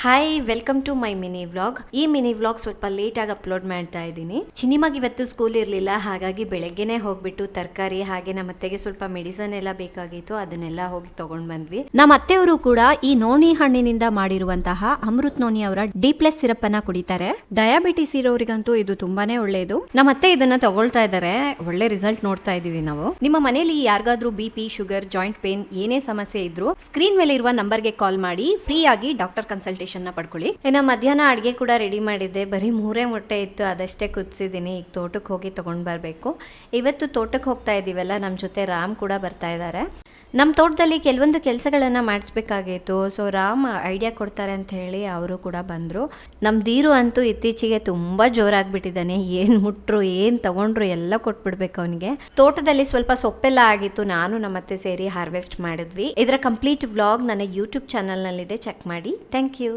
Hi welcome to my mini vlog. ಈ mini vlog ಸ್ವಲ್ಪ late ಆಗಿ ಅಪ್ಲೋಡ್ ಮಾಡ್ತಾ ಇದ್ದೀನಿ. ಚಿನಿಮಾಗಿ ಇವತ್ತು ಸ್ಕೂಲ್ ಇರಲಿಲ್ಲ, ಹಾಗಾಗಿ ಬೆಳಗ್ಗೆನೆ ಹೋಗ್ಬಿಟ್ಟು ತರಕಾರಿ ಹಾಗೆ ನಮ್ಮ ಅತ್ತೆಗೆ ಸ್ವಲ್ಪ ಮೆಡಿಸನ್ ಎಲ್ಲ ಬೇಕಾಗಿತ್ತು, ಅದನ್ನೆಲ್ಲ ಹೋಗಿ ತಗೊಂಡ್ ಬಂದ್ವಿ. ನಮ್ಮ ಅತ್ತೆಯವರು ಕೂಡ ಈ ನೋಣಿ ಹಣ್ಣಿನಿಂದ ಮಾಡಿರುವಂತಹ ಅಮೃತ್ ನೋನಿ ಅವರ D+ ಸಿರಪ್ ಅನ್ನ ಕುಡಿತಾರೆ. ಡಯಾಬಿಟಿಸ್ ಇರೋರಿಗಂತೂ ಇದು ತುಂಬಾನೇ ಒಳ್ಳೆಯದು. ನಮ್ಮ ಅತ್ತೆ ಇದನ್ನ ತಗೊಳ್ತಾ ಇದ್ದಾರೆ, ಒಳ್ಳೆ ರಿಸಲ್ಟ್ ನೋಡ್ತಾ ಇದೀವಿ ನಾವು. ನಿಮ್ಮ ಮನೆಯಲ್ಲಿ ಯಾರಿಗಾದ್ರೂ BP, ಶುಗರ್, ಜಾಯಿಂಟ್ ಪೇನ್ ಏನೇ ಸಮಸ್ಯೆ ಇದ್ರು ಸ್ಕ್ರೀನ್ ಮೇಲೆ ಇರುವ ನಂಬರ್ಗೆ ಕಾಲ್ ಮಾಡಿ ಫ್ರೀ ಆಗಿ ಡಾಕ್ಟರ್ ಕನ್ಸಲ್ಟೇಷನ್ ಪಡ್ಕೊಳ್ಳಿ. ಇನ್ನು ಮಧ್ಯಾಹ್ನ ಅಡಿಗೆ ಕೂಡ ರೆಡಿ ಮಾಡಿದ್ದೆ, ಬರೀ 3 ಮೊಟ್ಟೆ ಇತ್ತು, ಅದಷ್ಟೇ ಕುದಿಸಿದ್ದೀನಿ. ಈಗ ತೋಟಕ್ಕೆ ಹೋಗಿ ತಗೊಂಡ್ ಬರ್ಬೇಕು. ಇವತ್ತು ತೋಟಕ್ಕೆ ಹೋಗ್ತಾ ಇದೀವಲ್ಲ, ನಮ್ಮ ಜೊತೆ ರಾಮ್ ಕೂಡ ಬರ್ತಾ ಇದ್ದಾರೆ. ನಮ್ಮ ತೋಟದಲ್ಲಿ ಕೆಲವೊಂದು ಕೆಲಸಗಳನ್ನು ಮಾಡಿಸ್ಬೇಕಾಗಿತ್ತು. ಸೊ ರಾಮ್ ಐಡಿಯಾ ಕೊಡ್ತಾರೆ ಅಂತ ಹೇಳಿ ಅವರು ಕೂಡ ಬಂದರು. ನಮ್ಮ ದೀರು ಅಂತೂ ಇತ್ತೀಚೆಗೆ ತುಂಬ ಜೋರಾಗಿಬಿಟ್ಟಿದ್ದಾನೆ. ಏನು ಮುಟ್ರು ಏನು ತಗೊಂಡ್ರು ಎಲ್ಲ ಕೊಟ್ಬಿಡ್ಬೇಕು ಅವನಿಗೆ. ತೋಟದಲ್ಲಿ ಸ್ವಲ್ಪ ಸೊಪ್ಪೆಲ್ಲ ಆಗಿತ್ತು, ನಾನು ನಮ್ಮ ಅತ್ತೆ ಸೇರಿ ಹಾರ್ವೆಸ್ಟ್ ಮಾಡಿದ್ವಿ. ಇದರ ಕಂಪ್ಲೀಟ್ ವ್ಲಾಗ್ ನನ್ನ ಯೂಟ್ಯೂಬ್ ಚಾನಲ್ನಲ್ಲಿದೆ, ಚೆಕ್ ಮಾಡಿ. Thank you.